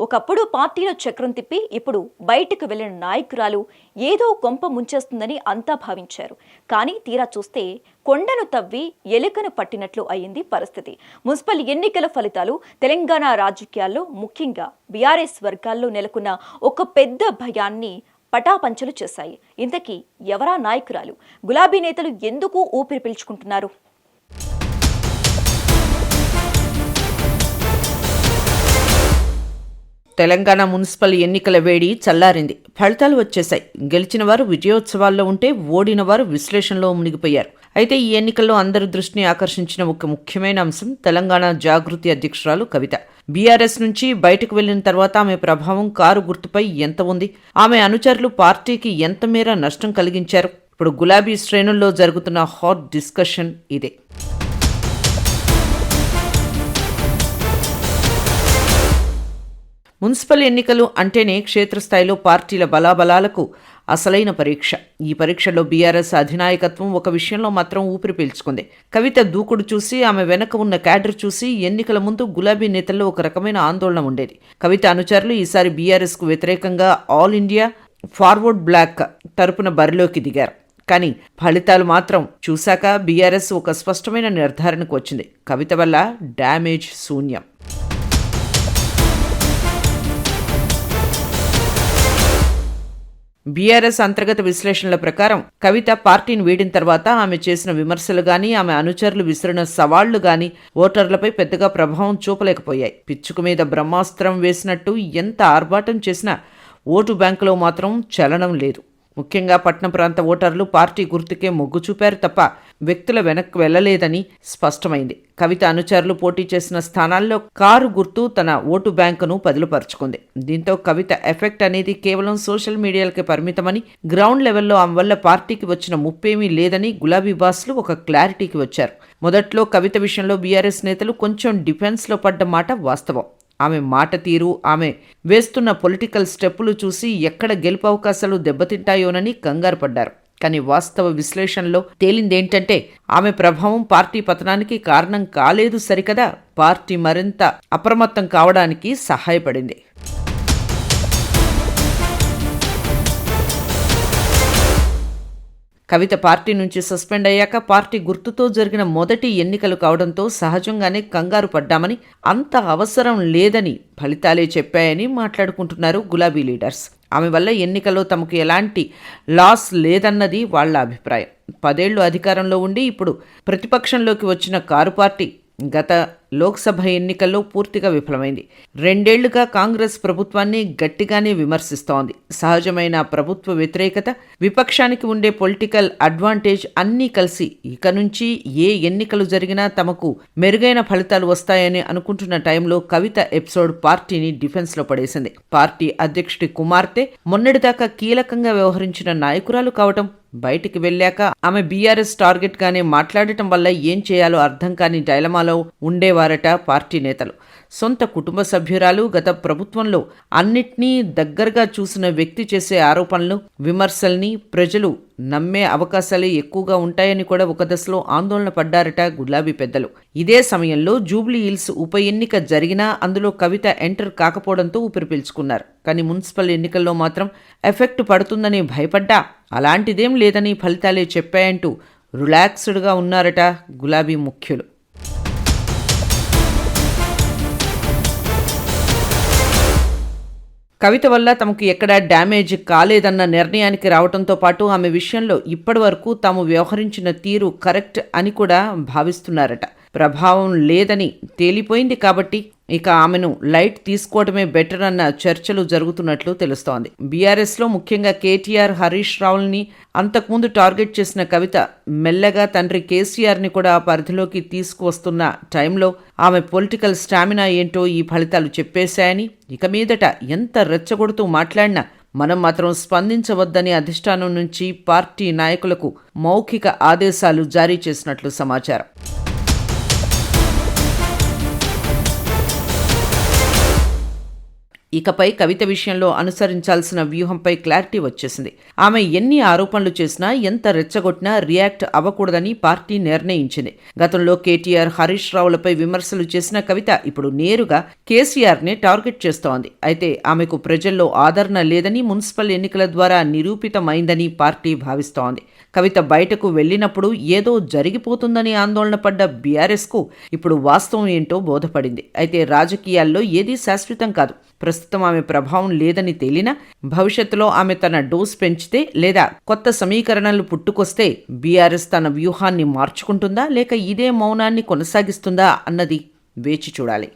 ఒకప్పుడు పార్టీలో చక్రం తిప్పి ఇప్పుడు బయటకు వెళ్లిన నాయకురాలు ఏదో కొంప ముంచేస్తుందని అంతా భావించారు. కానీ తీరా చూస్తే కొండను తవ్వి ఎలుకను పట్టినట్లు అయింది పరిస్థితి. మున్సిపల్ ఎన్నికల ఫలితాలు తెలంగాణ రాజకీయాల్లో ముఖ్యంగా బీఆర్ఎస్ వర్గాల్లో నెలకొన్న ఒక పెద్ద భయాన్ని పటాపంచలు చేశాయి. ఇంతకీ ఎవరా నాయకురాలు? గులాబీ నేతలు ఎందుకు ఊపిరి పీల్చుకుంటున్నారు? తెలంగాణ మున్సిపల్ ఎన్నికల వేడి చల్లారింది. ఫలితాలు వచ్చేశాయి. గెలిచిన వారు విజయోత్సవాల్లో ఉంటే ఓడిన వారు విశ్లేషణలో మునిగిపోయారు. అయితే ఈ ఎన్నికల్లో అందరి దృష్టిని ఆకర్షించిన ఒక ముఖ్యమైన అంశం తెలంగాణ జాగృతి అధ్యక్షురాలు కవిత. బీఆర్ఎస్ నుంచి బయటకు వెళ్లిన తర్వాత ఆమె ప్రభావం కారు గుర్తుపై ఎంత ఉంది? ఆమె అనుచరులు పార్టీకి ఎంత మేర నష్టం కలిగించారు? ఇప్పుడు గులాబీ శ్రేణుల్లో జరుగుతున్న హాట్ డిస్కషన్ ఇదే. మున్సిపల్ ఎన్నికలు అంటేనే క్షేత్రస్థాయిలో పార్టీల బలాబలాలకు అసలైన పరీక్ష. ఈ పరీక్షలో బీఆర్ఎస్ అధినాయకత్వం ఒక విషయంలో మాత్రం ఊపిరి పీల్చుకుంది. కవిత దూకుడు చూసి, ఆమె వెనక ఉన్న క్యాడర్ చూసి ఎన్నికల ముందు గులాబీ నేతల్లో ఒక రకమైన ఆందోళన ఉండేది. కవిత అనుచరులు ఈసారి బీఆర్ఎస్కు వ్యతిరేకంగా ఆల్ ఇండియా ఫార్వర్డ్ బ్లాక్ తరపున బరిలోకి దిగారు. కానీ ఫలితాలు మాత్రం చూశాక బీఆర్ఎస్ ఒక స్పష్టమైన నిర్ధారణకు వచ్చింది. కవిత వల్ల డ్యామేజ్ శూన్యం. బీఆర్ఎస్ అంతర్గత విశ్లేషణల ప్రకారం కవిత పార్టీని వీడిన తర్వాత ఆమె చేసిన విమర్శలు గానీ, ఆమె అనుచరులు విసిరిన సవాళ్లు గానీ ఓటర్లపై పెద్దగా ప్రభావం చూపలేకపోయాయి. పిచ్చుకు మీద బ్రహ్మాస్త్రం వేసినట్టు ఎంత ఆర్భాటం చేసినా ఓటు బ్యాంకులో మాత్రం చలనం లేదు. ముఖ్యంగా పట్టణ ప్రాంత ఓటర్లు పార్టీ గుర్తుకే మొగ్గు చూపారు తప్ప వ్యక్తుల వెనక్కి వెళ్లలేదని స్పష్టమైంది. కవిత అనుచరులు పోటీ చేసిన స్థానాల్లో కారు గుర్తు తన ఓటు బ్యాంకును పదిలపరుచుకుంది. దీంతో కవిత ఎఫెక్ట్ అనేది కేవలం సోషల్ మీడియాలకే పరిమితమని, గ్రౌండ్ లెవెల్లో ఆమె వల్ల పార్టీకి వచ్చిన ముప్పేమీ లేదని గులాబీ బాస్లు ఒక క్లారిటీకి వచ్చారు. మొదట్లో కవిత విషయంలో బీఆర్ఎస్ నేతలు కొంచెం డిఫెన్స్లో పడ్డ మాట వాస్తవం. ఆమె మాట తీరు, ఆమె వేస్తున్న పొలిటికల్ స్టెప్పులు చూసి ఎక్కడ గెలుపు అవకాశాలు దెబ్బతింటాయోనని కంగారు పడ్డారు. కానీ వాస్తవ విశ్లేషణలో తేలిందేంటంటే ఆమె ప్రభావం పార్టీ పతనానికి కారణం కాలేదు సరికదా, పార్టీ మరింత అప్రమత్తం కావడానికి సహాయపడింది. కవిత పార్టీ నుంచి సస్పెండ్ అయ్యాక పార్టీ గుర్తుతో జరిగిన మొదటి ఎన్నికలు కావడంతో సహజంగానే కంగారు పడ్డామని, అంత అవసరం లేదని ఫలితాలే చెప్పాయని మాట్లాడుకుంటున్నారు గులాబీ లీడర్స్. ఆమె వల్ల ఎన్నికల్లో తమకు ఎలాంటి లాస్ లేదన్నది వాళ్ల అభిప్రాయం. 10 ఏళ్లు అధికారంలో ఉండి ఇప్పుడు ప్రతిపక్షంలోకి వచ్చిన కారు పార్టీ గత లోక్సభ ఎన్నికల్లో పూర్తిగా విఫలమైంది. 2 ఏళ్లుగా కాంగ్రెస్ ప్రభుత్వాన్ని గట్టిగానే విమర్శిస్తోంది. సహజమైన ప్రభుత్వ వ్యతిరేకత, విపక్షానికి ఉండే పొలిటికల్ అడ్వాంటేజ్ అన్నీ కలిసి ఇక నుంచి ఏ ఎన్నికలు జరిగినా తమకు మెరుగైన ఫలితాలు వస్తాయని అనుకుంటున్న టైంలో కవిత ఎపిసోడ్ పార్టీని డిఫెన్స్లో పడేసింది. పార్టీ అధ్యక్షుడి కుమార్తె మొన్నటిదాకా కీలకంగా వ్యవహరించిన నాయకురాలు కావటం, బయటికి వెళ్ళాక ఆమె బీఆర్ఎస్ టార్గెట్ గానే మాట్లాడటం వల్ల ఏం చేయాలో అర్థం కాని డైలమాలో ఉండేవారట పార్టీ నేతలు. సొంత కుటుంబ సభ్యురాలు, గత ప్రభుత్వంలో అన్నిటినీ దగ్గరగా చూసిన వ్యక్తి చేసే ఆరోపణలు, విమర్శల్ని ప్రజలు నమ్మే అవకాశాలే ఎక్కువగా ఉంటాయని కూడా ఒక దశలో ఆందోళన పడ్డారట గులాబీ పెద్దలు. ఇదే సమయంలో జూబ్లీ హిల్స్ ఉప ఎన్నిక జరిగినా అందులో కవిత ఎంటర్ కాకపోవడంతో ఊపిరి పీల్చుకున్నారు. కానీ మున్సిపల్ ఎన్నికల్లో మాత్రం ఎఫెక్ట్ పడుతుందని భయపడ్డా అలాంటిదేం లేదని ఫలితాలే చెప్పాయంటూ రిలాక్స్డ్గా ఉన్నారట గులాబీ ముఖ్యులు. కవిత వల్ల తమకు ఎక్కడా డ్యామేజ్ కాలేదన్న నిర్ణయానికి రావడంతో పాటు ఆమె విషయంలో ఇప్పటి వరకు తాము వ్యవహరించిన తీరు కరెక్ట్ అని కూడా భావిస్తున్నారట. ప్రభావం లేదని తేలిపోయింది కాబట్టి ఇక ఆమెను లైట్ తీసుకోవడమే బెటర్ అన్న చర్చలు జరుగుతున్నట్లు తెలుస్తోంది. బీఆర్ఎస్లో ముఖ్యంగా కేటీఆర్, హరీష్ రావుల్ని అంతకుముందు టార్గెట్ చేసిన కవిత మెల్లగా తండ్రి కేసీఆర్ని కూడా ఆ పరిధిలోకి తీసుకువస్తున్న టైంలో ఆమె పొలిటికల్ స్టామినా ఏంటో ఈ ఫలితాలు చెప్పేశాయని, ఇక మీదట ఎంత రెచ్చగొడుతూ మాట్లాడినా మనం మాత్రం స్పందించవద్దని అధిష్టానం నుంచి పార్టీ నాయకులకు మౌఖిక ఆదేశాలు జారీ చేసినట్లు సమాచారం. ఇకపై కవిత విషయంలో అనుసరించాల్సిన వ్యూహంపై క్లారిటీ వచ్చేసింది. ఆమె ఎన్ని ఆరోపణలు చేసినా, ఎంత రెచ్చగొట్టినా రియాక్ట్ అవ్వకూడదని పార్టీ నిర్ణయించింది. గతంలో కేటీఆర్, హరీష్ రావులపై విమర్శలు చేసిన కవిత ఇప్పుడు నేరుగా కేసీఆర్నే టార్గెట్ చేస్తోంది. అయితే ఆమెకు ప్రజల్లో ఆదరణ లేదని, మున్సిపల్ ఎన్నికల ద్వారా నిరూపితమైందని పార్టీ భావిస్తోంది. కవిత బయటకు వెళ్లినప్పుడు ఏదో జరిగిపోతుందని ఆందోళన పడ్డ బీఆర్ఎస్కు ఇప్పుడు వాస్తవం ఏంటో బోధపడింది. అయితే రాజకీయాల్లో ఏదీ శాశ్వతం కాదు. ప్రస్తుతం ఆమె ప్రభావం లేదని తేలినా భవిష్యత్తులో ఆమె తన డోస్ పెంచితే లేదా కొత్త సమీకరణలు పుట్టుకొస్తే బీఆర్ఎస్ తన వ్యూహాన్ని మార్చుకుంటుందా లేక ఇదే మౌనాన్ని కొనసాగిస్తుందా అన్నది వేచి చూడాలి.